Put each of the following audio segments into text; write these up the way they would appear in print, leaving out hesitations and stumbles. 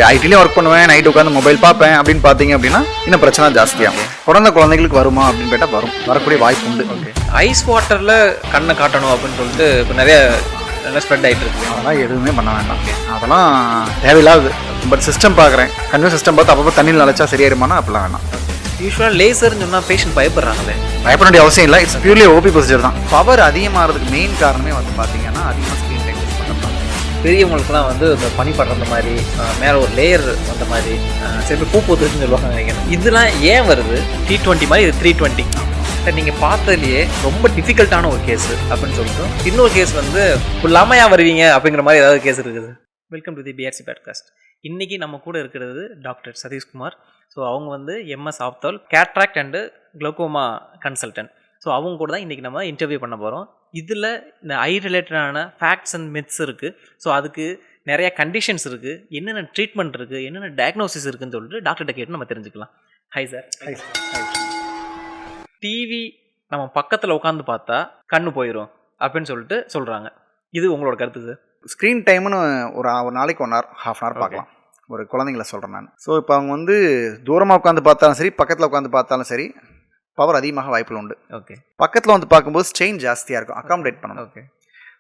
ஐடிலையும் work பண்ணுவேன், night உட்காந்து mobile பார்ப்பேன் அப்படின்னு பார்த்தீங்க அப்படின்னா இன்னும் பிரச்சனை ஜாஸ்தியாகும். பிறந்த குழந்தைங்களுக்கு வருமா அப்படின்னு கேட்டால் வரும், வரக்கூடிய வாய்ப்பு உண்டு. ஓகே, ஐஸ் வாட்டரில் கண்ணை காட்டணும் அப்படின்னு சொல்லிட்டு இப்போ நிறைய நல்லா ஸ்ப்ரெட் ஆகிட்டு இருக்கு. அதெல்லாம் எதுவுமே பண்ண வேண்டாம், அதெல்லாம் தேவையில்லாது. பட் சிஸ்டம் பார்க்குறேன், கன்வியூ சிஸ்டம் பார்த்து அப்பப்போ தண்ணியில் நினச்சா சரியாயிருமானா அப்படிலாம் வேணாம். யூஸ்வலாக லேசர்னு சொன்னால் பேஷண்ட் பயப்படுறாங்களே. பயப்பட வேண்டிய அவசியம் இல்லை, இட்ஸ் பியூர்லி ஓபி ப்ரொசீஜர் தான். பவர் அதிகமாகிறதுக்கு மெயின் காரணமே வந்து பார்த்தீங்கன்னா அதிகமாக ஸ்க்ரீன் டைம் யூஸ் பண்ணுறாங்க. பெரியவங்களுக்குலாம் வந்து இந்த பனி படுற மாதிரி மேலே ஒரு லேயர் வந்த மாதிரி சில பேர் பூ பூத்துன்னு சொல்லுவாங்க நினைக்கிறேன். இதெல்லாம் ஏன் வருது? T20 மாதிரி இது 320. சார் நீங்கள் பார்த்ததுலேயே ரொம்ப டிஃபிகல்ட்டான ஒரு கேஸு அப்படின்னு சொல்லிட்டு இன்னொரு கேஸ் வந்து இல்லாமல் ஏன் வருவீங்க அப்படிங்கிற மாதிரி ஏதாவது கேஸ் இருக்குது. Welcome to the PRC podcast. இன்றைக்கி நம்ம கூட இருக்கிறது டாக்டர் சதீஷ்குமார். ஸோ அவங்க வந்து MS ophthal cataract and glaucoma consultant. So அவங்க கூட தான் இன்றைக்கி நம்ம இன்டர்வியூ பண்ண போகிறோம். இதில் இந்த ஐ ரிலேட்டடான ஃபேக்ட்ஸ் அண்ட் மித்ஸ் இருக்குது. ஸோ அதுக்கு நிறையா கண்டிஷன்ஸ் இருக்குது, என்னென்ன ட்ரீட்மெண்ட் இருக்குது, என்னென்ன டயக்னோசிஸ் இருக்குதுன்னு சொல்லிட்டு டாக்டர்கிட்ட கேட்டு நம்ம தெரிஞ்சுக்கலாம். High sir. High sir. TV நம்ம பக்கத்தில் உட்காந்து பார்த்தா கண்ணு போயிடும் அப்படின்னு சொல்லிட்டு சொல்கிறாங்க. இது உங்களோட கருத்து சார்? ஸ்க்ரீன் டைம்னு ஒரு நாளைக்கு 1 hour, ½ hour பார்க்கலாம். ஒரு குழந்தைங்கள சொல்கிறேன் நான். ஸோ இப்போ அவங்க வந்து தூரமாக உட்காந்து பார்த்தாலும் சரி, பக்கத்தில் உட்காந்து பார்த்தாலும் சரி, பவர் அதிகமாக வாய்ப்புகள் உண்டு. ஓகே, பக்கத்தில் வந்து பார்க்கும்போது ஸ்ட்ரெயின் ஜாஸ்தியாக இருக்கும், அக்காமடேட் பண்ணணும். ஓகே,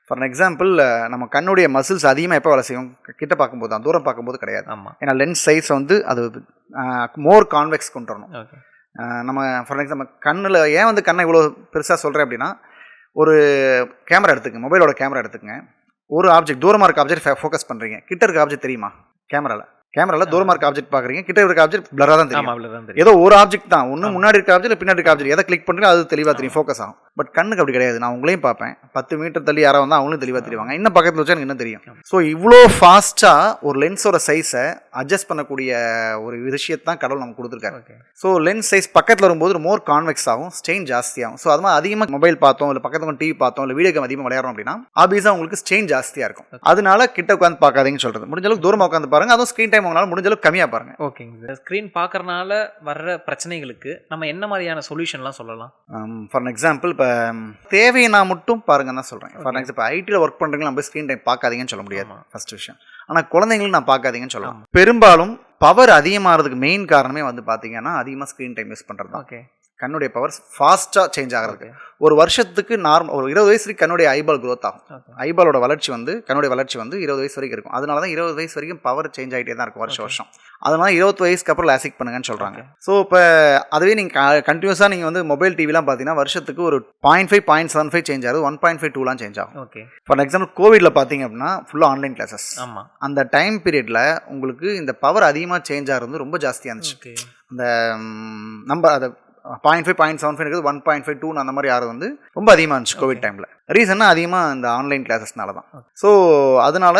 ஃபார் எக்ஸாம்பிள் நம்ம கண்ணுடைய மசில்ஸ் அதிகமாக எப்போ வேலை செய்யும்? கிட்ட பார்க்கும்போது தான், தூரம் பார்க்கும்போது கிடையாது. ஆமாம், ஏன்னா லென்ஸ் சைஸ் வந்து அது மோர் கான்வெக்ஸ் கொண்டு வரணும். ஓகே. நம்ம ஃபார் எக்ஸாம்பிள் கண்ணில் ஏன் வந்து கண்ணை இவ்வளோ பெருசாக சொல்கிறேன் அப்படின்னா, ஒரு கேமரா எடுத்துக்கங்க, மொபைலோட கேமரா எடுத்துக்கங்க. ஒரு ஆப்ஜெக்ட் தூரமாக இருக்க ஆப்ஜெக்ட் ஃபோக்கஸ் பண்ணுறீங்க, கிட்ட இருக்க ஆப்ஜெக்ட் தெரியுமா? கேமராவில் தூரமாக இருக்க ஆப்ஜெக்ட் பார்க்குறீங்க, கிட்ட இருக்க ஆப்ஜெக்ட் பிளராக தான் தெரியும். ஏதோ ஒரு ஆப்ஜெக்ட் தான், ஒன்று முன்னாடி இருக்க ஆப்ஜெக்ட், பின்னாடி இருக்க ஆப்ஜெக்ட், எதை கிளிக் பண்ணுறீங்க அது தெளிவாக தெரியும், ஃபோக்கஸ் ஆகும். பட் கண்ணுக்கு அப்படி கிடையாது. நான் உங்களையும் பார்ப்பேன், 10 மீட்டர் தள்ளி யாராவது வந்தால் அவங்களும் தெளிவாக தெரிவாங்க, இன்னும் பக்கத்தில் வச்சா எனக்கு இன்னும் தெரியும். ஸோ இவ்வளோ ஃபாஸ்ட்டாக ஒரு லென்ஸோட சைஸை அட்ஜஸ்ட் பண்ணக்கூடிய ஒரு விஷயத்தை தான் கடவுள் நமக்கு கொடுத்துருக்காரு. ஸோ லென்ஸ் சைஸ் பக்கத்தில் வரும்போது மோர் கான்வெக்ஸ் ஆகும், ஸ்ட்ரெயின் ஜாஸ்தியாகும். ஸோ அது மாதிரி அதிகமாக மொபைல் பார்த்தோம், இல்லை பக்கத்தில் டிவி பார்த்தோம், இல்லை வீடியோ கேம் அதிகமாக விளையாடுறோம் அப்படின்னா ஆபியஸாக உங்களுக்கு ஸ்ட்ரெயின் ஜாஸ்தியாக இருக்கும். அதனால கிட்ட உட்காந்து பார்க்காதீங்கன்னு சொல்கிறது. முடிஞ்ச அளவுக்கு தூரமாக உட்காந்து பாருங்க, அதுவும் ஸ்க்ரீன் டைம் உங்களால் முடிஞ்ச அளவுக்கு கம்மியாக பாருங்க. ஓகேங்க சார். ஸ்க்ரீன் பார்க்கறனால வர்ற பிரச்சனைகளுக்கு நம்ம என்ன மாதிரியான சொல்யூஷன்லாம் சொல்லலாம்? ஃபார் எக்ஸாம்பிள் இப்போ தேவைன்னா மட்டும் பாருங்கன்னு தான் சொல்கிறேன். ஃபார் எக்ஸாம்பிள் ஐடியில் ஒர்க் பண்ணுறீங்க, நம்ம ஸ்க்ரீன் டைம் பார்க்காதீங்கன்னு சொல்ல முடியாது, ஃபர்ஸ்ட் விஷயம். ஆனால் குழந்தைங்களும் நான் பார்க்காதீங்கன்னு சொல்லலாம். பெரும்பாலும் பவர் அதிகமாகிறதுக்கு மெயின் காரணமே வந்து பார்த்தீங்கன்னா அதிகமாக ஸ்க்ரீன் டைம் யூஸ் பண்ணுறது தான். ஓகே, கண்ணுடைய பவர் ஃபாஸ்ட்டாக சேஞ்ச் ஆகிறதுக்கு ஒரு வருஷத்துக்கு ஒரு 20 வயசு வரைக்கும் கண்ணுடைய ஐபால் க்ரோத் ஆகும். ஐபாலோட வளர்ச்சி வந்து கண்ணுடைய வளர்ச்சி வந்து 20 வயசு வரைக்கும் இருக்கும். அதனால தான் 20 வயசு வரைக்கும் பவர் சேஞ்ச் ஆகிட்டே தான் இருக்கும் வருஷம். அதனால 20 வயசுக்கு அப்புறம் லாசிக் பண்ணுங்கன்னு சொல்கிறாங்க. ஸோ இப்போ அதுவே நீங்கள் கண்டினியூஸாக நீங்கள் வந்து மொபைல் டிவிலாம் பார்த்தீங்கன்னா வருஷத்துக்கு ஒரு 0.5, 0.75 சேஞ்ச் ஆகுது, 1.52 சேஞ்ச் ஆகும். ஓகே. ஃபார் எக்ஸாம்பிள் கோவிடில் பார்த்தீங்க அப்படின்னா ஃபுல்லாக ஆன்லைன் கிளாஸஸ். ஆமாம், அந்த டைம் பீரியடில் உங்களுக்கு இந்த பவர் அதிகமாக சேஞ்ச் ஆகிறது ரொம்ப ஜாஸ்தியாக இருந்துச்சு. அந்த நம்ம அதை 0.5, 0.75 1.52 அந்த மாதிரி யாரும் வந்து ரொம்ப அதிகமாக இருந்துச்சு கோவிட் டைமில். ரீசன்னா அதிகமாக இந்த ஆன்லைன் கிளாஸஸ்னால தான். ஸோ அதனால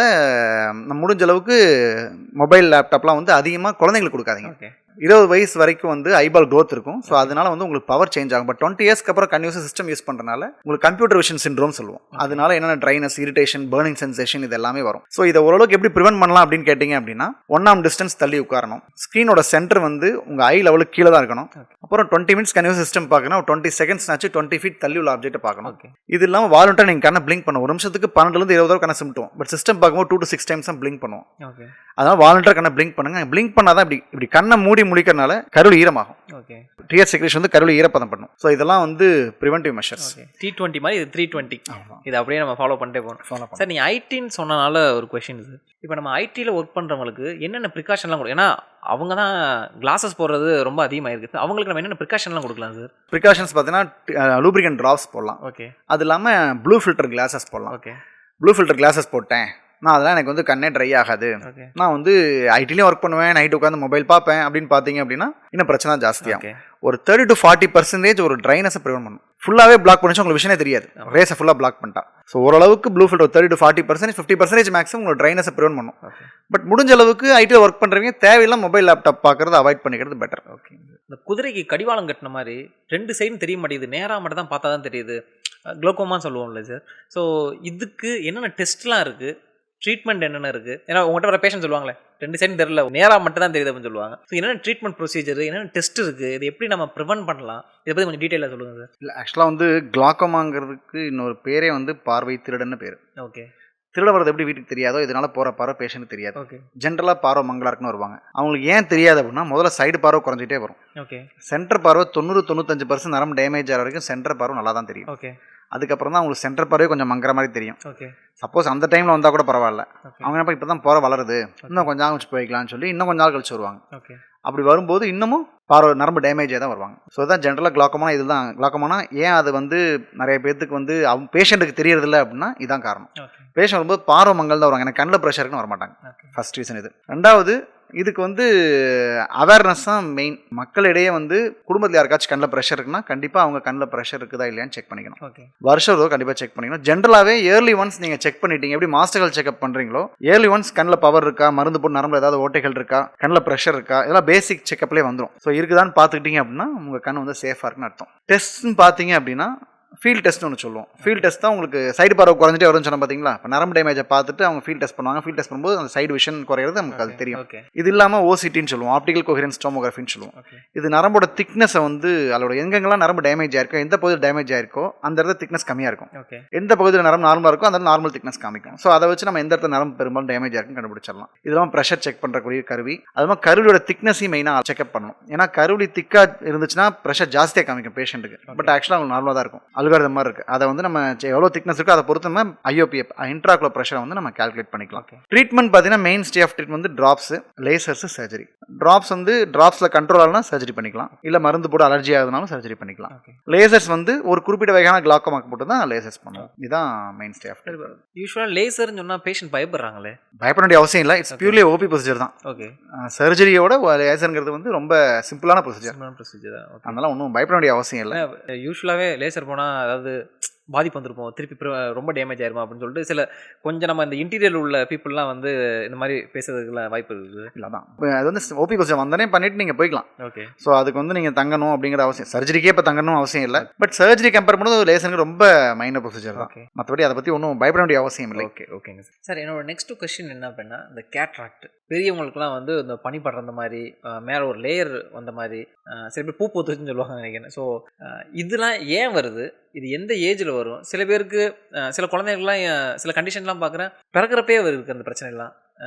நம்ம முடிஞ்ச அளவுக்கு மொபைல் லேப்டாப்லாம் வந்து அதிகமாக குழந்தைங்களுக்கு கொடுக்காதீங்க. 20 வயசு வரைக்கும் வந்து ஐபால் க்ரோத் இருக்கும். ஸோ அதனால வந்து உங்களுக்கு பவர் சேஞ்ச் ஆகும். பட் 20 இயர்ஸ்க்கு அப்புறம் கன்யூஸாக சிஸ்டம் யூஸ் பண்ணுறதுனால உங்களுக்கு கம்ப்யூட்டர் விஷன் சிண்ட்ரோம் சொல்லுவோம். அதனால என்னென்ன ட்ரைனஸ், இரிட்டேஷன், பர்னிங் சென்சேஷன் இது எல்லாமே வரும். ஸோ இதை ஓரளவுக்கு எப்படி ப்ரிவென்ட் பண்ணலாம் அப்படின்னு கேட்டிங்க அப்படின்னா 1 arm டிஸ்டன்ஸ் தள்ளி உட்காரணும். ஸ்க்ரீனோட சென்டர் வந்து உங்கள் ஐ லெவலுக்கு கீழே தான் இருக்கணும். அப்புறம் 20 minutes கன்யூஸ் சிஸ்டம் பார்க்கணும், 20 seconds ஆச்சு 20 feet தள்ளி உள்ள ஆப்ஜெக்ட்டை பார்க்கணும். இது இல்லாமல் வாலண்டராக நீங்கள் கண்ணை பிளிங்க் பண்ணுவோம். ஒரு நிமிஷத்துக்கு 12 to 20 கண்ணை சிமிட்டுவோம். பட் சிஸ்டம் பார்க்கும்போது 2 to 6 times தான் பிளிங்க் பண்ணுவோம். அதனால் வாலண்டராக கண்ணை பிளிங்க் பண்ணுங்க. பிளிங்க் பண்ணாதான் இப்படி கண்ணை மூடி முடிக்கிறனால கருள் ஈரமாகும். ஓகே, டிஆர் செக்ரேஷன் வந்து கருள் ஈரப்பதம் பண்ணும். ஸோ இதெல்லாம் வந்து ப்ரிவென்டிவ் மெஷர்ஸ். T20 மாதிரி இது 320. இது அப்படியே நம்ம ஃபாலோ பண்ணிட்டே போகணும். சார் நீங்கள் ஐடின்னு சொன்னனால ஒரு கொஷின் இது. இப்போ நம்ம ஐடியில் ஒர்க் பண்ணுறவங்களுக்கு என்னென்ன ப்ரிகாஷன்லாம் கொடுக்கும்? ஏன்னா அவங்க தான் கிளாஸஸ் போடுறது ரொம்ப அதிகமாக இருக்குது. அவங்களுக்கு நம்ம என்னென்ன ப்ரிகாஷன்லாம் கொடுக்கலாம் சார்? ப்ரிகாஷன்ஸ் பார்த்தீங்கன்னா லூப்ரிகன்ட் ட்ராப்ஸ் போடலாம். ஓகே. அது இல்லாமல் ப்ளூ ஃபில்டர் கிளாஸஸ் போடலாம். ஓகே. ப்ளூ ஃபில்டர் கிளாஸஸ் போட்டேன் நான், அதெல்லாம் எனக்கு வந்து கண்ணே ட்ரை ஆகாது, நான் வந்து ஐடிலையும் ஒர்க் பண்ணுவேன், நைட்டு உட்காந்து மொபைல் பார்ப்பேன் அப்படின்னு பார்த்தீங்க அப்படின்னா இன்னும் பிரச்சனை ஜாஸ்தியாகும். ஒரு 30 to 40% ஒரு ட்ரைனஸை ப்ரிவென்ட் பண்ணும். ஃபுல்லாகவே பிளாக் பண்ணிச்சு உங்களுக்கு விஷயமே தெரியாது, ரேஸை ஃபுல்லாக பிளாக் பண்ணிட்டா. ஸோ ஓரளவுக்கு ப்ளூ ஃபில்டர் 30 to 40%, 50% மேக்ஸிமம் உங்களோட ட்ரைனஸை ப்ரிவென்ட் பண்ணும். பட் முடிஞ்ச அளவுக்கு ஐடியில் ஒர்க் பண்ணுறவங்க தேவையில்லாம் மொபைல் லேப்டாப் பார்க்குறது அவாய்ட் பண்ணிக்கிறது பெட்டர். ஓகே. இந்த குதிரைக்கு கடிவாளம் கட்டின மாதிரி 2 சைடும் தெரிய மாட்டேங்குது, நேராக மட்டும் தான் பார்த்தா தான் தெரியுது, குளோகோமான்னு சொல்லுவோம்ல சார். ஸோ இதுக்கு என்னென்ன டெஸ்ட்லாம் இருக்குது, ட்ரீட்மெண்ட் என்னென்ன இருக்குது? ஏன்னா உங்கள்கிட்ட வர பேஷண்ட் சொல்லுவாங்களே 2 சைடும் தெரியல, நேராக மட்டும் தான் தெரியுது அப்படின்னு சொல்லுவாங்க. ஸோ என்னென்ன ட்ரீட்மெண்ட் ப்ரொசீஜர், என்னென்ன டெஸ்ட் இருக்குது, இது எப்படி நம்ம ப்ரிவென்ட் பண்ணலாம், இதை பற்றி கொஞ்சம் டீட்டெயிலாக சொல்லுங்கள் சார். இல்லை, ஆக்சுவலாக வந்து குளோகோமாங்கிறதுக்கு இன்னொரு பேரே வந்து பார்வை திருடன்னு பேர். ஓகே. திருட வரது எப்படி வீட்டுக்கு தெரியாதோ இதனால போகிற பார்வை பேஷண்ட் தெரியாது. ஓகே ஜென்ரலாக பார்வை மங்களா இருக்குன்னு வருவாங்க. அவங்களுக்கு ஏன் தெரியாது அப்படின்னா முதல்ல சைடு பார்வை குறைஞ்சிட்டே வரும். ஓகே சென்டர் பார்வை 90-95% நரம் டேமேஜ் ஆகிற வரைக்கும் சென்டர் பார்வை நல்லா தான் தெரியும். ஓகே அதுக்கப்புறம் தான் அவங்களுக்கு சென்டர் பார்வை கொஞ்சம் மங்குற மாதிரி தெரியும். ஓகே சப்போஸ் அந்த டைமில் வந்தால் கூட பரவாயில்ல. ஓகே அவங்க என்ன இப்போ தான் பார்வை வளருது, இன்னும் கொஞ்சம் நாள் கழிச்சு போய்க்கலாம்னு சொல்லி இன்னும் கொஞ்சம் நாள் கழிச்சு வருவாங்க. ஓகே அப்படி வரும்போது இன்னமும் பார்வை நரம்பு டேமேஜாக தான் வருவாங்க. ஸோ இதுதான் ஜென்ரலாக கிளாக்கோமா. இதுதான் கிளாக்கோமானா ஏன் அது வந்து நிறைய பேர்த்துக்கு வந்து அவங்க பேஷண்ட்டுக்கு தெரியறதில்ல அப்படின்னா இதுதான் காரணம். ஓகே பேஷண்ட் வரும்போது பார்வை மங்கள் தான் வருவாங்க, எனக்கு கண்ணில் ப்ரெஷருக்குன்னு வரமாட்டாங்க. ஓகே ஃபர்ஸ்ட் ரீசன் இது. ரெண்டாவது இதுக்கு வந்து அவேர்னஸ் தான் மெயின். மக்களிடையே வந்து குடும்பத்தில் யாருக்காச்சும் கண்ணில் ப்ரெஷர் இருக்குன்னா கண்டிப்பாக அவங்க கண்ணில் ப்ரெஷர் இருக்குதா இல்லையான்னு செக் பண்ணிக்கணும். ஓகே வருஷம் ஒரு கண்டிப்பாக செக் பண்ணிக்கணும். ஜென்ரலாகவே இயர்லி ஒன்ஸ் நீங்கள் செக் பண்ணிட்டீங்க, எப்படி மாஸ்டர்கள் செக்அப் பண்ணுறீங்களோ இயர்லி ஒன்ஸ் கண்ணில் பவர் இருக்கா, மருந்து போட்டு நரம்புல ஏதாவது ஓட்டைகள் இருக்கா, கண்ணில் ப்ரெஷர் இருக்கா, இதெல்லாம் பேசிக் செக்அப்லேயே வந்துடும். ஸோ இருக்குதான்னு பார்த்துக்கிட்டீங்க அப்படின்னா உங்கள் கண் வந்து சேஃபாக இருக்குன்னு அர்த்தம். டெஸ்ட்னு பார்த்தீங்க அப்படின்னா ஃபீல்ட் டெஸ்ட்னு ஒன்று சொல்லுவோம். ஃபீல்ட் டெஸ்ட் தான் உங்களுக்கு சைடு பார்வை குறைஞ்சிட்டே வரும்னு சொன்னால் பார்த்தீங்களா, இப்போ நரம்பு டேமேஜை பார்த்துட்டு அவங்க ஃபீல்ட் டெஸ்ட் பண்ணுவாங்க. ஃபீல்ட் டெஸ்ட் பண்ணும்போது அந்த சைடு விஷன் குறையிறது நமக்கு அது தெரியும். ஓகே இது இல்லாமல் ஓசிடின்னு சொல்லுவோம், ஆப்டிகல் கோஹெரன்ஸ் டோமோகிராஃபின்னு சொல்லுவோம். ஓகே இது நரம்போட திக்னஸை வந்து அதோட எங்கெங்கெல்லாம் நரம்பு டேமேஜ் ஆயிருக்கோ, எந்த பகுதியில் டேமேஜ் ஆயிருக்கோ அந்த இடத்துல திக்னஸ் கம்மியாக இருக்கும். ஓகே எந்த பகுதியில் நரம்பு நார்மலாக இருக்கோ அந்த நார்மல் திக்னஸ் காமிக்கும். ஸோ அதை வச்சு நம்ம எந்த இடத்துல நரம்பு பெரும்பாலும் டேமேஜ் ஆயிருக்குன்னு கண்டுபிடிச்சிடலாம். இதெல்லாம் ப்ரெஷர் செக் பண்ணுறக்கூடிய கருவி. அது மாதிரி கருவியோட திக்னஸையும் மெயினாக செக்அப் பண்ணணும். ஏன்னா கருவி திக்காக இருந்துச்சுன்னா ப்ரெஷர் ஜாஸ்தியாக காமிக்கும் பேஷண்ட்டுக்கு. பட் ஆக்சுவலாக அவங்க நார்மலாக தான் இருக்கும். அல்காரிதம் மாதிரி இருக்குது. அதை வந்து நம்ம எவ்வளோ திக்னஸ் இருக்கோ அதை பொறுத்து நம்ம IOP இன்ட்ராகுலர் ப்ரெஷரை வந்து நம்ம கால்குலேட் பண்ணிக்கலாம். ட்ரீட்மெண்ட் பார்த்தீங்கன்னா மெயின் ஸ்டே ஆஃப் ட்ரீட்மெண்ட் வந்து ட்ராப்ஸ், லேசர்ஸ், சர்ஜரி. ட்ராப்ஸ் வந்து ட்ராப்ஸில் கண்ட்ரோல் ஆகலாம் சர்ஜரி பண்ணிக்கலாம், இல்லை மருந்து போட்டு அலர்ஜி ஆகுதுனாலும் சர்ஜரி பண்ணிக்கலாம். லேசர்ஸ் வந்து ஒரு குறிப்பிட்ட வகையான கிளாக்கோமாக்கு போட்டு தான் லேசர்ஸ் பண்ணுவோம். இதுதான் மெயின் ஸ்டே ஆஃப் ட்ரீட்மெண்ட். யூஸ்வலாக லேசர்னு சொன்னால் பேஷண்ட் பயப்படுறாங்களே. பயப்பட வேண்டிய அவசியம் இல்லை. இட்ஸ் பியூர்லி OP ப்ரொசீஜர் தான். ஓகே சர்ஜரியோட லேசருங்கிறது வந்து ரொம்ப சிம்பிளான ப்ரொசீஜர். ப்ரொசீஜர் தான். அதனால ஒன்றும் பயப்பட வேண்டிய அவசியம் இல்லை. யூஸ்வலாகவே லேசர் போனால் அதாவது பாதிப்பு வந்திருப்போம், திருப்பி ரொம்ப டேமேஜ் ஆயிருமா அப்படின்னு சொல்லிட்டு சில கொஞ்சம் நம்ம இந்த இன்டீரியர் உள்ள பீப்புளெலாம் வந்து இந்த மாதிரி பேசுறதுக்குலாம் வாய்ப்பு இருக்குது. இல்லை தான் அது வந்து OP ப்ரொசீஜர் வந்தனே பண்ணிட்டு நீங்கள் போய்க்கலாம். ஓகே ஸோ அதுக்கு வந்து நீங்கள் தங்கணும் அப்படிங்கிற அவசியம், சர்ஜரிக்கே இப்போ தங்கணும் அவசியம் இல்லை. பட் சர்ஜரி கம்பேர் பண்ணுறது லேசருக்கு ரொம்ப மைனர் ப்ரொசீஜர் தான். ஓகே மற்றபடி அதை பற்றி ஒன்றும் பயப்பட வேண்டிய அவசியம் இல்லை. ஓகே ஓகேங்க சார். என்னோட நெக்ஸ்ட் கொஸ்டின் என்ன அப்படின்னா, இந்த கேட்ராக்ட் பெரியவங்களுக்குலாம் வந்து இந்த பனி படுற மாதிரி மேலே ஒரு லேயர் வந்த மாதிரி சில பேர் பூ பூத்துச்சுன்னு சொல்லுவாங்க நினைக்கிறேன். ஸோ இதெல்லாம் ஏன் வருது, இது எந்த ஏஜில் வரும்? சில பேருக்கு சில குழந்தைங்கள்லாம் சில கண்டிஷன்லாம் பார்க்குறேன் பிறக்கிறப்பே இருக்குது அந்த பிரச்சனைலாம்.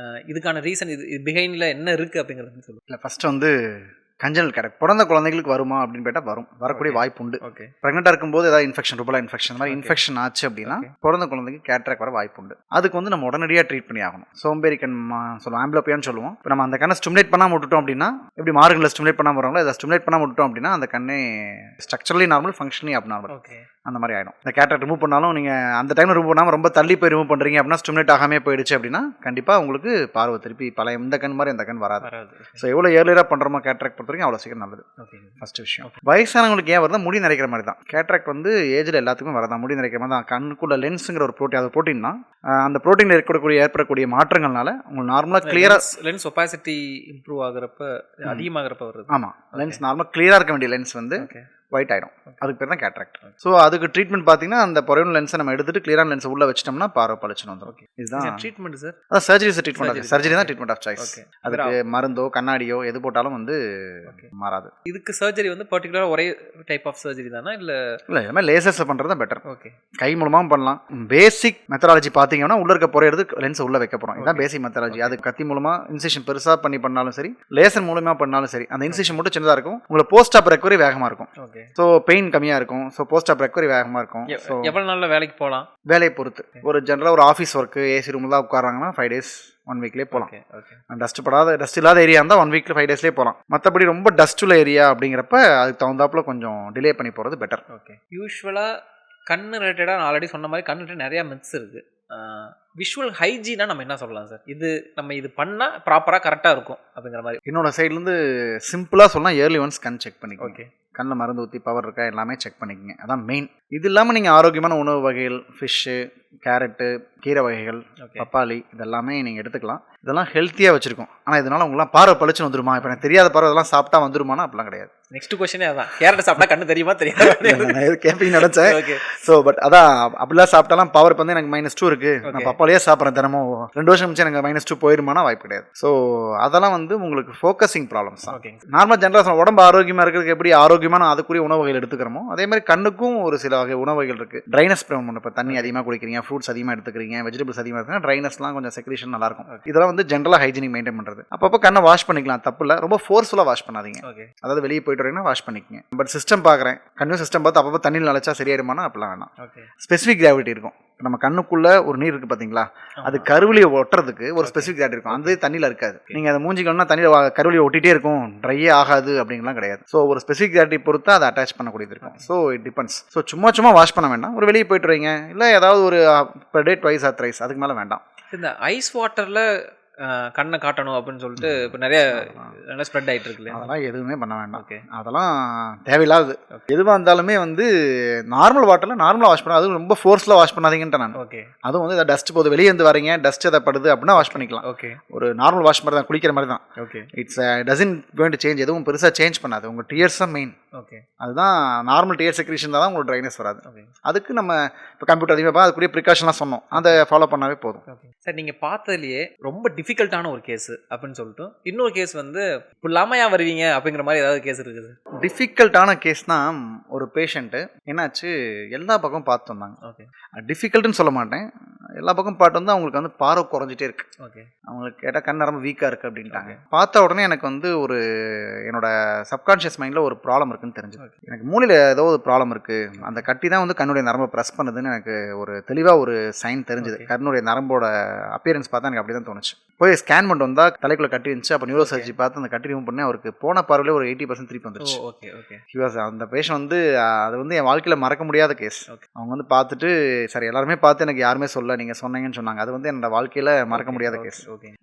இதுக்கான ரீசன் இது பிஹைண்டில் என்ன இருக்குது அப்படிங்கிறது சொல்லுங்கள். இல்லை ஃபஸ்ட்டு வந்து கஞ்சனல் கேட்ராக்ட் பிறந்த குழந்தைங்களுக்கு வருமா அப்படின்னு கேட்டால் வரும், வரக்கூடிய வாய்ப்பு உண்டு. ஓகே ப்ரெக்னெண்ட்டாக இருக்கும்போது ஏதாவது இன்ஃபெக்ஷன், ருபலா இன்ஃபெக்ஷன் மாதிரி இன்ஃபெக்ஷன் ஆச்சு அப்படின்னா பிறந்த குழந்தைக்கு கேட்ராக்ட் வர வாய்ப்பு உண்டு. அதுக்கு வந்து நம்ம உடனடியாக ட்ரீட் பண்ணி ஆகணும். சோம்பேறி கண் சொல்லுவோம், ஆம்பிளோபியான்னு சொல்லுவோம். இப்போ நம்ம அந்த கண்ணை ஸ்டிமுலேட் பண்ணாமல் விட்டுட்டோம் அப்படின்னா, எப்படி மார்கனில் ஸ்டிமுலேட் பண்ணாமல் வராங்களோ அதை ஸ்டிமுலேட் பண்ணாமல் விட்டுட்டோம் அப்படின்னா அந்த கண்ணே structurally normal, functionally abnormal. Okay அந்த மாதிரி ஆகிடும். இந்த கேட்ராக்ட் ரிமூவ் பண்ணாலும் நீங்கள் அந்த டைமில் ரிமூவ் பண்ணாமல் ரொம்ப தள்ளி போய் ரிமூவ் பண்ணுறீங்க அப்படின்னா, ஸ்டிமுலேட் ஆகாமே போயிடுச்சு அப்படின்னா கண்டிப்பாக உங்களுக்கு பார்வை திருப்பி பழைய இந்த கண் மாதிரி அந்த கண் வராது. ஸோ எவ்வளோ ஏர்லியராக பண்ணுறோமோ கேட்ராக்ட் பொறுத்த வரைக்கும் அவ்வளோ சீக்கிரம் நல்லது. ஃபர்ஸ்ட் விஷயம். வயசானவங்களுக்கு ஏன் வருதா, முடி நிறைக்கிற மாதிரி தான். கேட்ராக்ட் வந்து ஏஜில் எல்லாத்துக்கும் வரதான், முடி நிறைக்கிற மாதிரி தான். கண்ணுக்குள்ள லென்ஸுங்கிற ஒரு ப்ரோட்டீன், அது ப்ரோட்டீன்னா அந்த ப்ரோட்டீன் ஏற்படக்கூடிய மாற்றங்கள்னால உங்களுக்கு நார்மலாக கிளியராக லென்ஸ் ஒபாசிட்டி இம்ப்ரூவ் ஆகிறப்ப அதிகமாகிறப்ப வருது. ஆமாம், லென்ஸ் நார்மலாக கிளியராக இருக்க வேண்டிய லென்ஸ் வந்து ஒயிட் ஆகிடும். அதுக்கு பேர் தான் கேட்ராக்ட். ஸோ அதுக்கு ட்ரீட்மெண்ட் பார்த்தீங்கன்னா அந்த பொறையான லென்ஸை நம்ம எடுத்துட்டு கிளியரான லென்ஸ் உள்ள வச்சிட்டோம்னா பார்வை பளிச்சுன்னு வந்துடும். இதுதான் ட்ரீட்மெண்ட் சார். அதான் சர்ஜரி ட்ரீட்மெண்ட். சர்ஜரி தான் ட்ரீட்மெண்ட் ஆஃப் சாய்ஸ். அதுக்கு மருந்தோ கண்ணாடியோ எது போட்டாலும் வந்து மாறாது. இதுக்கு சர்ஜரி வந்து பர்டிகுலராக ஒரே டைப் ஆஃப் சர்ஜரி தானா இல்லை? இல்லை, எல்லாமே லேசர்ஸில் பண்ணுறது தான் பெட்டர். ஓகே, கை மூலமாகவும் பண்ணலாம். பேசிக் மெத்தடாலஜி பார்த்தீங்கன்னா உள்ள இருக்க பொறையிறது லென்ஸ் உள்ள வைக்க போகிறோம். இதுதான் பேசிக் மெத்தடாலஜி. அது கத்தி மூலமாக இன்சிஷன் பெருசாக பண்ணாலும் சரி, லேசர் மூலமாக பண்ணாலும் சரி, அந்த இன்சிஷன் மட்டும் சின்னதாக இருக்கும். உங்களுக்கு போஸ்ட் ஆப் ரெக்கவரி வேகமாக இருக்கும். ஓகே, ஸோ பெயின் கம்மியாக இருக்கும். ஸோ போஸ்ட் ஆப் ரெக்கவரி வேகமாக இருக்கும். ஸோ எவ்வளோ நாளில் வேலைக்கு போகலாம்? வேலையை பொறுத்து. ஒரு ஜென்ரலாக ஒரு ஆஃபீஸ் ஒர்க்கு ஏசி ரூமில் தான் உட்காராங்கன்னா 5 days 1 weekலேயே போகலாம். டஸ்ட் இல்லாத ஏரியா இருந்தால் 1 week 5 daysலேயே போகலாம். மற்றபடி ரொம்ப டஸ்ட் உள்ள ஏரியா அப்படிங்கிறப்ப அதுக்கு தகுந்தாப்புல கொஞ்சம் டிலே பண்ணி போகிறது பெட்டர். ஓகே, யூஸ்வலாக கண் ரிலேட்டடாக நான் ஆல்ரெடி சொன்ன மாதிரி கண் ரிலேட்டட் நிறையா மித்ஸ் இருக்குது. விஷுவல் ஹைஜீனா நம்ம என்ன சொல்லலாம் சார்? இது பண்ணால் ப்ராப்பராக கரெக்டாக இருக்கும் அப்படிங்கிற மாதிரி என்னோட சைட்லேருந்து சிம்பிளாக சொல்லலாம், இயர்லி ஒன்ஸ் கண் செக் பண்ணிக்கோங்க. ஓகே, கண்ணில் மருந்து ஊற்றி பவர் இருக்கா எல்லாமே செக் பண்ணிக்கங்க. அதான் மெயின். இது இல்லாமல் நீங்கள் ஆரோக்கியமான உணவு வகைகள், ஃபிஷ்ஷு, கேரட்டு, கீரை வகைகள், பப்பாளி இதெல்லாமே நீங்கள் எடுத்துக்கலாம். இதெல்லாம் ஹெல்த்தியாக வச்சுருக்கோம். ஆனால் இதனால் உங்களாம் பார்வை பளிச்சுன்னு வந்துருமா? இப்போ எனக்கு தெரியாத பார்வை இதெல்லாம் சாப்பிட்டா வந்துருமானா அப்படிலாம் கிடையாது. நெக்ஸ்ட் கொஸ்டினே அதான், கேரட் சாப்பிட்டா கண்ணு தெரியுமா தெரியாது கேம்பிங் நினைச்சேன். ஸோ பட் அதான் அப்படிலாம் சாப்பிட்டாலாம் பவர் வந்து எனக்கு -2 இருக்கு. நான் பப்பாளியே சாப்பிட்றேன் தினமும், 2 வருஷம் முடிச்சு எனக்கு -2 போயிருமானா வாய்ப்பு கிடையாது. ஸோ அதெல்லாம் வந்து உங்களுக்கு ஃபோக்கஸிங் ப்ராப்ளம்ஸ் தான். நார்மல் ஜென்ரேஷன் உடம்பு ஆரோக்கியமாக இருக்கிறதுக்கு எப்படி ஆரோக்கியமான அதுக்குரிய உணவு வகைகள் எடுத்துக்கிறோமோ அதே மாதிரி கண்ணுக்கும் ஒரு சில வகை உணவு வகைகள் இருக்கு. ட்ரைனஸ் ப்ராப்ளம், இப்போ தண்ணி அதிகமாக குடிக்கிறீங்க, ஃப்ரூட்ஸ் அதிகமாக எடுத்துக்கிறீங்க, வெஜிடபிள்ஸ் அதிகமாக இருக்குன்னா ட்ரைனஸ்லாம் கொஞ்சம் செக்ரேஷன் நல்லா இருக்கும். இதெல்லாம் வந்து ஜென்ரலாக ஹைஜீனிக் மெயின்டைன் பண்ணுறது. அப்பப்போ கண்ணை வாஷ் பண்ணிக்கலாம், தப்பு இல்லை. ரொம்ப ஃபோர்ஸ்ஃபுல்லாக வாஷ் பண்ணாதீங்க. அதாவது வெளியே போயிட்டு வரீங்கன்னா வாஷ் பண்ணிக்கங்க. பட் சிஸ்டம் பார்க்குறேன், கண்ணு சிஸ்டம் பார்த்து அப்பப்போ தண்ணியில் நினைச்சா சரியாயிடுமானா அப்படிலாம் வேணாம். ஸ்பெசிஃபிக் கிராவிட்டி இருக்கும். நம்ம கண்ணுக்குள்ள ஒரு நீர் இருக்கு பாத்தீங்களா, அது கருவிலியை ஒட்டுறதுக்கு ஒரு ஸ்பெசிஃபிக் கிராவிட்டி இருக்கும். அது தண்ணியில் இருக்காது. நீங்க அதை மூஞ்சிக்கணும்னா தண்ணியில் கருவிலியை ஒட்டிகிட்டே இருக்கும், ட்ரையே ஆகாது அப்படிங்கலாம் கிடையாது. ஸோ ஒரு ஸ்பெசிஃபிக் கிராவிட்டி பொறுத்து அதை அட்டாச் பண்ணக்கூடியது இருக்கும். So it depends. ஸோ சும்மா வாஷ் பண்ண வேண்டாம். ஒரு வெளியே போயிட்டு வரீங்க, இல்லை ஏதாவது ஒரு per day twice or thrice, அதுக்கு மேலே வேண்டாம். இந்த ஐஸ் வாட்டர்ல கண்ணை காட்டணும் அப்படின்னு சொல்லிட்டு இப்போ நிறைய நல்லா ஸ்ப்ரெட் ஆகிட்டு இருக்குல்ல, அதெல்லாம் எதுவுமே பண்ண வேண்டாம். அதெல்லாம் தேவையில்லாது. எதுவாக இருந்தாலுமே வந்து நார்மல் வாட்டரில் நார்மலாக வாஷ் பண்ண, அதுவும் ரொம்ப ஃபோர்ஸில் வாஷ் பண்ணாதீங்கன்ட்டு நான். அதுவும் வந்து டஸ்ட் போகுது, வெளியே இருந்து வரீங்க, டஸ்ட் எதை படுது அப்படின்னா வாஷ் பண்ணிக்கலாம். ஒரு நார்மல் வாஷ் மாதிரி தான், குளிக்கிற மாதிரி தான். It's doesn't going to change, எதுவும் பெருசாக சேஞ்ச் பண்ணாது. உங்கள் டியர்ஸ் தான் மெயின். அதுதான் நார்மல் டியர் செக்ரேஷன் தான் உங்களுக்கு ட்ரைனஸ் வராது. அதுக்கு நம்ம இப்போ கம்ப்யூட்டர் அதிகமாக அதுக்குரிய ப்ரிகாஷன்லாம் சொன்னோம், அதை ஃபாலோ பண்ணாவே போதும். சார் நீங்கள் பார்த்ததுலேயே ரொம்ப டிஃபிகல்ட்டான ஒரு கேஸ் அப்படின்னு சொல்லிட்டு இன்னொரு கேஸ் வந்து இப்போ இல்லாமையா வருவீங்க அப்படிங்கிற மாதிரி ஏதாவது கேஸ் இருக்குது? டிஃபிகல்ட்டான கேஸ்னால் ஒரு பேஷண்ட்டு என்னாச்சு, எல்லா பக்கம் பார்த்து வந்தாங்க. டிஃபிகல்ட்டுன்னு சொல்ல மாட்டேன், எல்லா பக்கம் பார்த்து வந்து அவங்களுக்கு வந்து பார்வை குறைஞ்சிட்டே இருக்கு. அவங்களுக்கு கேட்டால் கண் நரம்பு வீக்காக இருக்குது அப்படின்ட்டாங்க. பார்த்த உடனே எனக்கு வந்து ஒரு என்னோட சப்கான்ஷியஸ் மைண்டில் ஒரு ப்ராப்ளம் இருக்குன்னு தெரிஞ்சு, எனக்கு மூளையில் ஏதோ ஒரு ப்ராப்ளம் இருக்குது, அந்த கட்டி தான் வந்து கண்ணுடைய நரம்பை ப்ரெஸ் பண்ணுதுன்னு எனக்கு ஒரு தெளிவாக ஒரு சைன் தெரிஞ்சுது. கண்ணுடைய நரம்போட அப்பியரன்ஸ் பார்த்தா எனக்கு அப்படி தான் தோணுச்சு. போய் ஸ்கேன் பண்ணிட்டு வந்தால் தலைக்குள்ளே கட்டி இருந்துச்சு. அப்போ நியூரோ சர்ஜரி பார்த்து அந்த கட்டி ரிமூவ் பண்ணி அவருக்கு போன பார்வையிலே ஒரு 80% திருப்பி வந்துருச்சு. அந்த பேஷண்ட் வந்து அது வந்து என் வாழ்க்கையில் மறக்க முடியாத கேஸ். அவங்க வந்து பார்த்துட்டு சார் எல்லாருமே பார்த்து எனக்கு யாருமே சொல்ல, நீங்கள் சொன்னீங்கன்னு சொன்னாங்க. அது வந்து என்னோட வாழ்க்கையில் மறக்க முடியாத கேஸ்.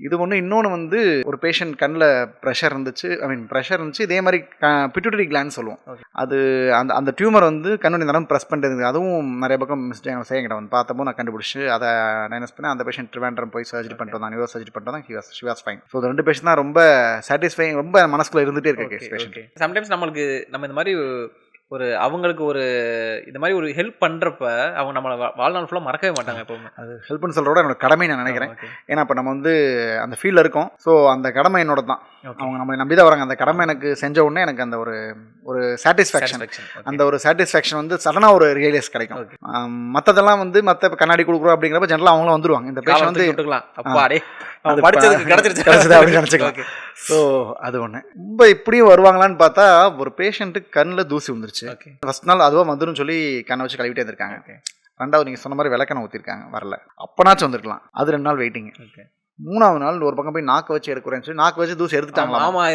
இது ஒன்று. இன்னொன்று வந்து ஒரு பேஷண்ட் கண்ணில் ப்ரெஷர் இருந்துச்சு, ப்ரெஷர் இருந்துச்சு. இதே மாதிரி பிட்யூட்டரி கிளாண்ட் சொல்லுவோம், அது அந்த அந்த டியூமர் வந்து கண்ணுடைய நரம்பு ப்ரெஸ் பண்ணுறது. அதுவும் நிறைய பக்கம் மிஸ்டேக் செய்யங்கிட்ட வந்து பார்த்தப்போ நான் கண்டுபிடிச்சி அதை டைனஸ் பண்ணி அந்த பேஷண்ட் ட்ரிவாண்ட்ரம் போய் சர்ஜரி பண்ணிட்டு வந்தாங்க, நியூரோ சர்ஜரி பண்ணிட்டு வந்தாங்க. She was fine. So 2 patient தான் ரொம்ப சாட்டிஸ்ஃபைங், ரொம்ப மனசுக்குள்ள இருந்துகிட்டே இருக்க கேஸ் பேஷண்ட். சம்டைம்ஸ் நம்மளுக்கு நம்ம இந்த மாதிரி ஒரு அவங்களுக்கு ஒரு இந்த மாதிரி ஒரு ஹெல்ப் பண்ணுறப்ப அவங்க நம்மளை வாழ்நாள் ஃபுல்லாக மறக்கவே மாட்டாங்க. எப்போவுமே அது ஹெல்ப்னு சொல்கிறோட என்னோட கடமை நான் நினைக்கிறேன். ஏன்னா இப்போ நம்ம வந்து அந்த ஃபீல்டில் இருக்கோம். ஸோ அந்த கடமை என்னோட தான். அவங்க நம்மளை நம்பி தான் வராங்க. அந்த கடமை எனக்கு செஞ்ச உடனே எனக்கு அந்த ஒரு சாட்டிஸ்ஃபேக்ஷன், அந்த ஒரு சாட்டிஸ்ஃபேக்ஷன் வந்து சடனாக ஒரு ரியலைஸ் கிடைக்கும். மற்றதெல்லாம் வந்து மற்ற கண்ணாடி கொடுக்குறோம் அப்படிங்கிறப்ப ஜென்ரலாக அவங்களும் வந்துருவாங்க. இந்த பேஷண்ட் வந்து கிடைச்சிருச்சு அப்படின்னு நினச்சிக்கலாம். ஸோ அது ஒன்று. ரொம்ப இப்படியும் வருவாங்களான்னு பார்த்தா ஒரு பேஷண்ட்டுக்கு கண்ணில் தூசி வந்துருச்சு. ஃபர்ஸ்ட் நாள் அதுவாக வந்துடும் சொல்லி கண்ணை வச்சு கழுவிட்டே இருந்திருக்காங்க. 2வது நீங்கள் சொன்ன மாதிரி விளக்கணை ஊற்றிருக்காங்க, வரல. அப்போனாச்சும் வந்துருக்கலாம். அது 2 நாள் வெயிட்டிங். 3வது நாள் ஒரு பக்கம் போய் நாக்கு வச்சு எடுக்கிறேன்னு சொல்லி நாக்கு வச்சு தூசி எடுத்துட்டாங்களா? ஆமாம்,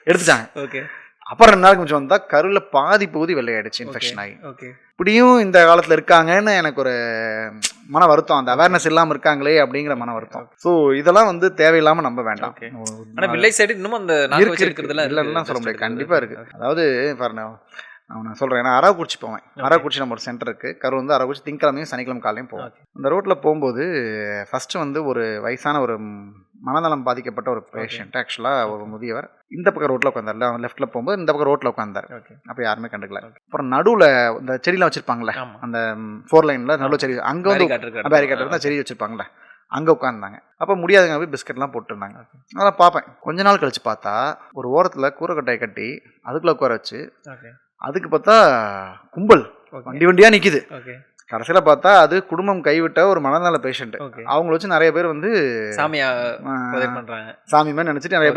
எடுத்துட்டாங்க. அப்புறம் 2 நாளுக்கு கொஞ்சம் வந்தால் கருவில் பாதி பகுதி வெள்ளையாயிடுச்சு, இன்ஃபெக்ஷன் ஆகி. இப்படியும் இந்த காலத்தில் இருக்காங்கன்னு எனக்கு ஒரு மன வருத்தம். அந்த அவேர்னஸ் இல்லாமல் இருக்காங்களே அப்படிங்கிற மன வருத்தம். ஸோ இதெல்லாம் வந்து தேவையில்லாமல் நம்ப வேண்டாம். ஆனால் வில்லேஜ் சைடு இன்னும் அந்த இல்லைன்னா சொல்ல முடியாது, கண்டிப்பாக இருக்குது. அதாவது நான் சொல்கிறேன், நான் அரவக்குறிச்சி போவேன். அரவக்குறிச்சி நம்ம ஒரு சென்டர் இருக்குது, கரு வந்து அரவக்குறிச்சி திங்கக்கிழமையும் சனிக்கிழமை காலையும் போவேன். அந்த ரோட்டில் போகும்போது ஃபஸ்ட்டு வந்து ஒரு வயசான ஒரு மனநலம் பாதிக்கப்பட்ட ஒரு பேஷண்ட், ஆக்சுவலாக ஒரு முதியவர், இந்த பக்கம் ரோட்டில் உட்காந்தார். அவன் லெஃப்ட்டில் போகும்போது இந்த பக்கம் ரோட்டில் உட்காந்தார். அப்போ யாருமே கண்டுக்கல. அப்புறம் நடுவில் இந்த செடியெலாம் வச்சுருப்பாங்களே, அந்த 4 லைனில் நடுவில் செடி, அங்கே வந்து பேரிகார்டர் தான் செடி வச்சுருப்பாங்களே, அங்கே உட்காந்துருந்தாங்க. அப்போ முடியாதுங்க போய் பிஸ்கட்லாம் போட்டுருந்தாங்க. அதெல்லாம் பார்ப்பேன். கொஞ்ச நாள் கழிச்சு பார்த்தா ஒரு ஓரத்தில் கூரைக்கட்டையை கட்டி அதுக்குள்ளே உட்கார வச்சு, அதுக்கு பார்த்தா கும்பல் வண்டியாக நிற்கிது. கடைசியில் பார்த்தா அது குடும்பம் கைவிட்ட ஒரு மனநல பேஷண்ட். அவங்கள வச்சு நிறைய பேர் வந்து சாமி மாதிரி நினச்சிட்டு நிறைய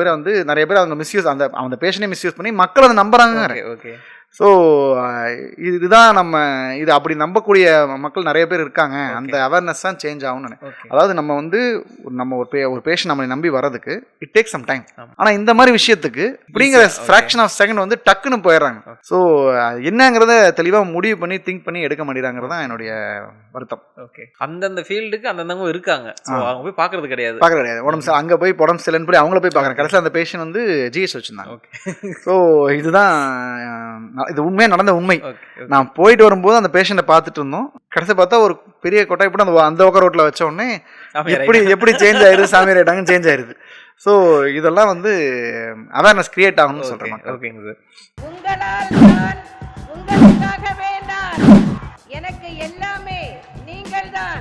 பேர் அவங்க மிஸ்யூஸ், அந்த பேஷண்டே மிஸ்யூஸ் பண்ணி மக்கள் அதை நம்புறாங்க. ஸோ இதுதான் இது அப்படி நம்பக்கூடிய மக்கள் நிறைய பேர் இருக்காங்க. அந்த அவேர்னஸ் தான் சேஞ்ச் ஆகும்னு. அதாவது நம்ம வந்து ஒரு பேஷண்ட் நம்மளை நம்பி வர்றதுக்கு இட் டேக் சம் டைம். ஆனால் இந்த மாதிரி விஷயத்துக்கு இப்படிங்கிற ஃப்ராக்ஷன் ஆஃப் செகண்ட் வந்து டக்குன்னு போயிடுறாங்க. ஸோ என்னங்கிறத தெளிவாக முடிவு பண்ணி திங்க் பண்ணி எடுக்க மாட்டேங்கிறது தான் என்னுடைய வருத்தம். அந்தந்த ஃபீல்டுக்கு அந்தந்தவங்க இருக்காங்க, அவங்க போய் பார்க்கறது கிடையாது. உடம்பு அங்கே போய் உடம்பு சரியில்லைன்னு போய் அவங்கள போய் பார்க்குறேன். கடைசியில் அந்த பேஷண்ட் வந்து ஜிஎஸ் வச்சுருந்தாங்க. ஸோ இதுதான் இது உண்மையாக நடந்த உண்மை. நான் போயிட்டு வரும்போது அந்த பேஷண்ட்டை பார்த்துட்டு இருந்தோம். கடைசி பார்த்தா ஒரு பெரிய கொட்டாய் போட்டு அந்த ரோட்டில் வச்ச உடனே எப்படி சேஞ்ச் ஆயிடுது, சாமியார் ஆயிட்டாங்கன்னு சேஞ்ச் ஆயிடுது. ஸோ இதெல்லாம் வந்து அவேர்னஸ் கிரியேட் ஆகணும்னு சொல்கிறேன். ஓகேங்க சார். உங்களால் நான், உங்களுக்காகவே நான், எனக்கு எல்லாமே நீங்கள் தான்.